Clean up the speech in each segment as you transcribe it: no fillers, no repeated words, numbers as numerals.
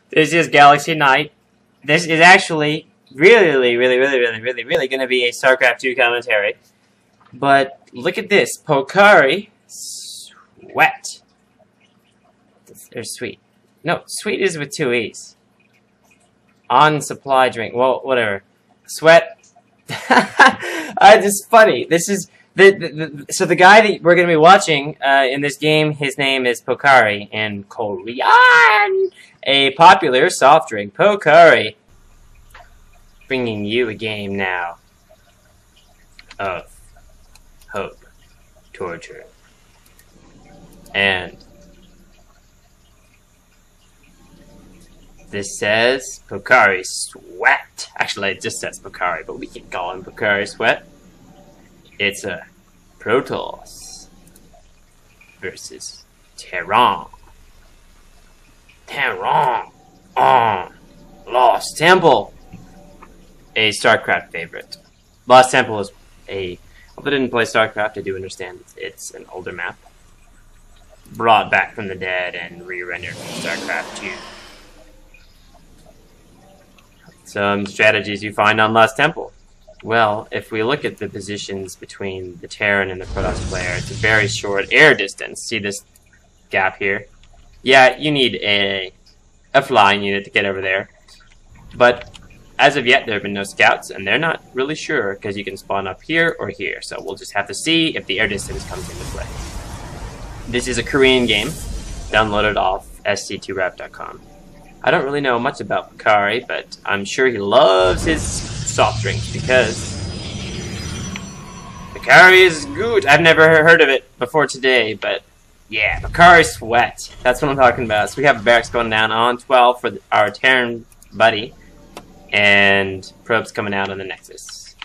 This is Galaxy Knight. This is actually really going to be a Starcraft 2 commentary. But look at this. Pocari Sweat. Or sweet. No, sweet is with 2 E's. On supply drink. Well, whatever. Sweat. It's funny. This is so the guy that we're going to be watching in this game, his name is Pocari in Korean. A popular soft drink, Pocari. Bringing you a game now of Hopetorture. And this says Pocari Sweat. Actually, it just says Pocari, but we can call him Pocari Sweat. It's a Protoss versus Terran. Terran on Lost Temple. A Starcraft favorite. Lost Temple is a... Although I didn't play Starcraft, I do understand it's an older map. Brought back from the dead and re-rendered from Starcraft 2. Some strategies you find on Lost Temple. Well, if we look at the positions between the Terran and the Protoss player, it's a very short air distance. See this gap here? Yeah, you need a flying unit to get over there. But as of yet, there have been no scouts, and they're not really sure because you can spawn up here or here. So we'll just have to see if the air distance comes into play. This is a Korean game, downloaded off sc2rap.com. I don't really know much about Pocari, but I'm sure he loves his soft drinks because Pocari is good. I've never heard of it before today, but yeah, Pocari Sweat. That's what I'm talking about. So we have barracks going down on 12 for our Terran buddy, and probes coming out on the Nexus.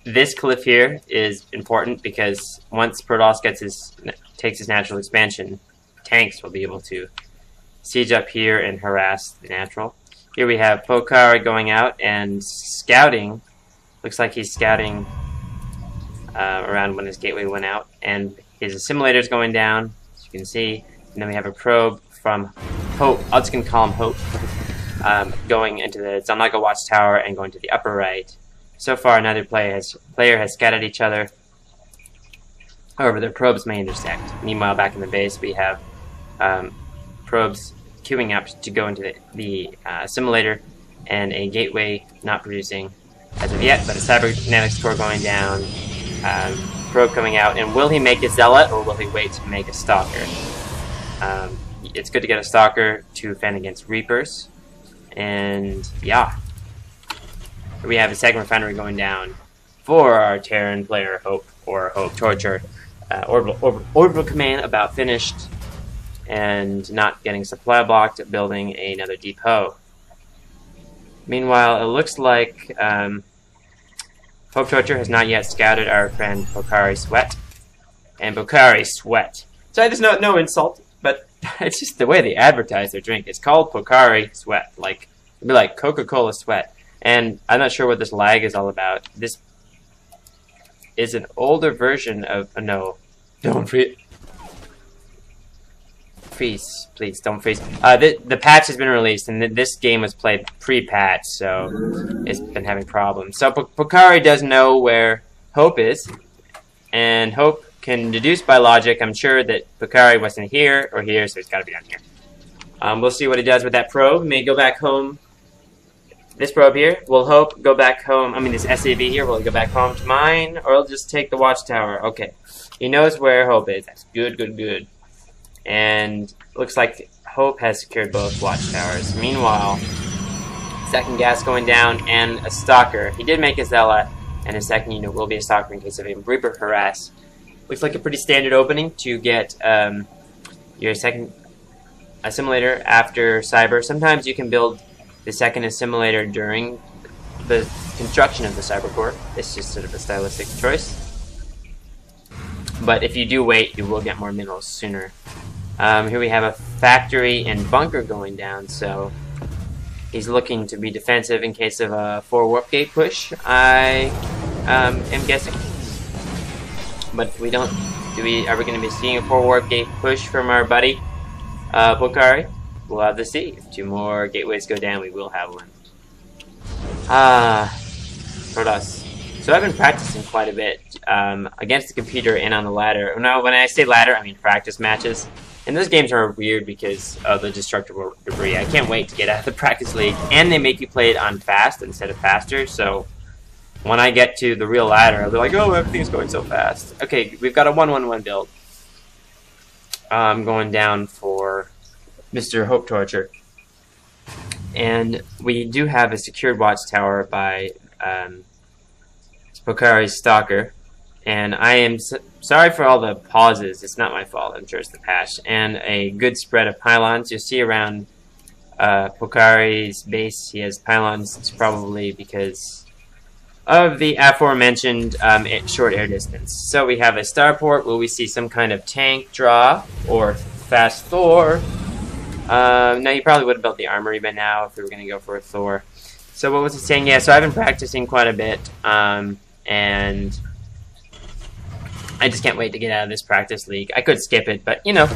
This cliff here is important because once Protoss takes his natural expansion, tanks will be able to siege up here and harass the natural. Here we have Pocari going out and scouting. Looks like he's scouting around when his gateway went out, and his assimilator's going down, as you can see. And then we have a probe from Hope. I'm just gonna call him Hope. Going into the Zanaga Watchtower and going to the upper right. So far, neither player has scattered each other. However, their probes may intersect. Meanwhile, back in the base, we have probes queuing up to go into the assimilator, and a gateway not producing as of yet, but a cybernetics core going down, probe coming out, and will he make a zealot or will he wait to make a stalker? It's good to get a stalker to fend against reapers, and yeah. Here we have a segment refinery going down for our Terran player Hope, or Hopetorture. Orbital command about finished, and not getting supply blocked, building another depot. Meanwhile, it looks like Hopetorture has not yet scouted our friend Pocari Sweat. And Pocari Sweat. Sorry, there's no insult, but it's just the way they advertise their drink. It's called Pocari Sweat. Like, it'd be like Coca-Cola Sweat. And I'm not sure what this lag is all about. This is an older version of... no. Don't freeze. Freeze, please, don't freeze. The patch has been released, and this game was played pre-patch, so it's been having problems. So Pocari does know where Hope is, and Hope can deduce by logic, I'm sure, that Pocari wasn't here or here, so it's got to be down here. We'll see what he does with that probe. He may go back home. This probe here, will Hope go back home? I mean, this SAV here, will he go back home to mine, or he'll just take the watchtower? Okay, he knows where Hope is. That's good, good, good. And looks like Hope has secured both watchtowers. Meanwhile, second gas going down and a stalker. He did make a zealot, and his second unit will be a stalker in case of a reaper harass. Looks like a pretty standard opening to get your second assimilator after cyber. Sometimes you can build the second assimilator during the construction of the cyber core. It's just sort of a stylistic choice. But if you do wait, you will get more minerals sooner. Here we have a factory and bunker going down, so he's looking to be defensive in case of a 4 warp gate push, I am guessing. But if we don't, are we going to be seeing a 4 warp gate push from our buddy, Pocari? we'll have to see. If 2 more gateways go down, we will have one. Protoss. So I've been practicing quite a bit against the computer and on the ladder. Now, when I say ladder, I mean practice matches. And those games are weird because of the destructible debris. I can't wait to get out of the practice league. And they make you play it on fast instead of faster, so when I get to the real ladder, I'll be like, oh, everything's going so fast. Okay, we've got a 1-1-1 build. I'm going down for Mr. Hopetorture. And we do have a secured watchtower by Pocari's Stalker. And I am sorry for all the pauses. It's not my fault. I'm sure it's the patch. And a good spread of pylons. You'll see around Pocari's base, he has pylons. It's probably because of the aforementioned short air distance. So we have a starport. Will we see some kind of tank draw or fast Thor? No, you probably would have built the armory by now if we were going to go for a Thor. So what was it saying? Yeah, so I've been practicing quite a bit. And I just can't wait to get out of this practice league. I could skip it, but, you know,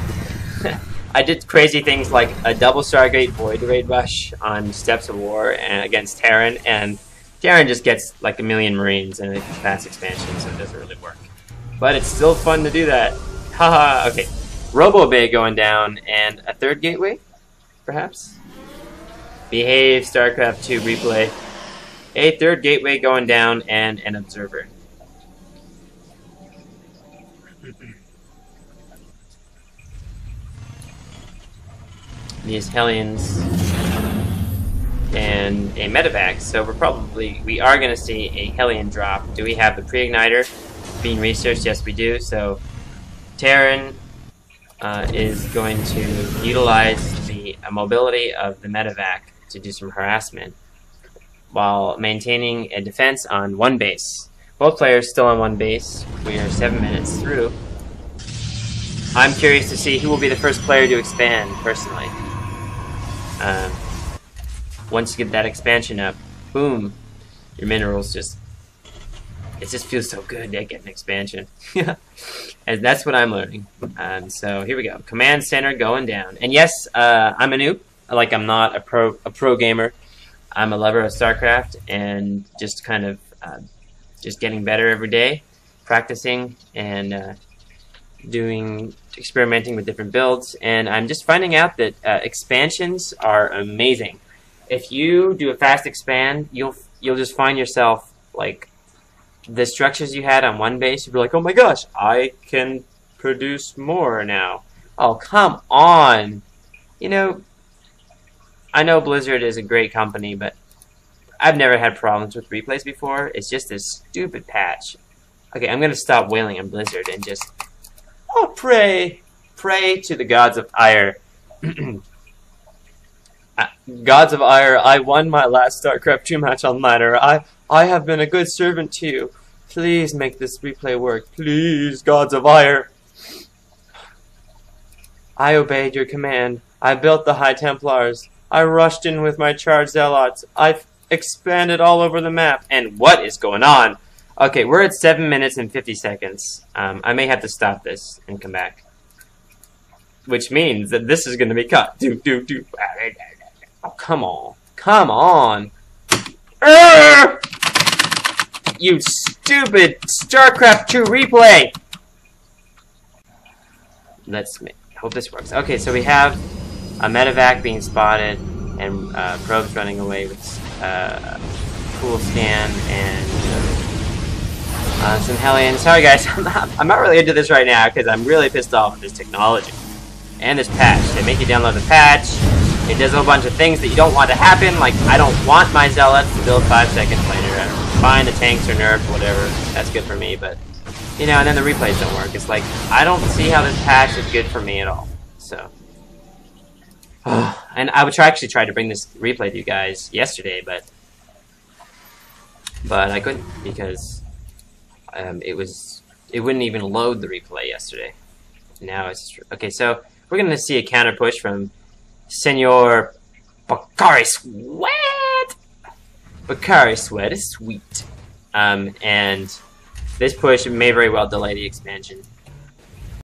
I did crazy things like a double Stargate Void Raid Rush on Steps of War and against Terran, and Terran just gets like 1,000,000 Marines in a fast expansion, so it doesn't really work. But it's still fun to do that. Haha, okay. Robo Bay going down, and a 3rd gateway, perhaps? Behave, Starcraft 2 replay. A 3rd gateway going down, and an observer. These Hellions and a medevac, so we are going to see a Hellion drop. Do we have the pre-igniter being researched? Yes, we do. So Terran is going to utilize the mobility of the medevac to do some harassment while maintaining a defense on 1 base. Both players still on 1 base. We are 7 minutes through. I'm curious to see who will be the first player to expand, personally. Once you get that expansion up, boom, your minerals it just feels so good to get an expansion. And that's what I'm learning. So here we go. Command center going down. And yes, I'm a noob. Like, I'm not a pro gamer. I'm a lover of StarCraft and just kind of just getting better every day, practicing and experimenting with different builds, and I'm just finding out that expansions are amazing. If you do a fast expand, you'll just find yourself, like, the structures you had on 1 base, you'll be like, oh my gosh, I can produce more now. Oh, come on! You know, I know Blizzard is a great company, but I've never had problems with replays before. It's just this stupid patch. Okay, I'm gonna stop wailing on Blizzard and just pray to the gods of ire. Gods of ire, I won my last StarCraft 2 match on ladder. I have been a good servant to you. Please make this replay work. Please, gods of ire. I obeyed your command. I built the High Templars. I rushed in with my charged zealots. I've expanded all over the map. And what is going on? Okay, we're at 7 minutes and 50 seconds. I may have to stop this and come back. Which means that this is going to be cut. Oh, come on. Come on. You stupid StarCraft 2 replay! Let's hope this works. Okay, so we have a medevac being spotted and probes running away with cool scan and some Hellions. Sorry guys, I'm not really into this right now because I'm really pissed off with this technology. And this patch. They make you download the patch. It does a whole bunch of things that you don't want to happen. Like, I don't want my zealots to build 5 seconds later. Fine, the tanks are nerfed, whatever. That's good for me, but, you know, and then the replays don't work. It's like, I don't see how this patch is good for me at all. So. And I would actually try to bring this replay to you guys yesterday, but I couldn't because it wouldn't even load the replay yesterday. Now it's okay. So we're gonna see a counter push from Senor Pocari Sweat. Pocari Sweat is sweet, and this push may very well delay the expansion.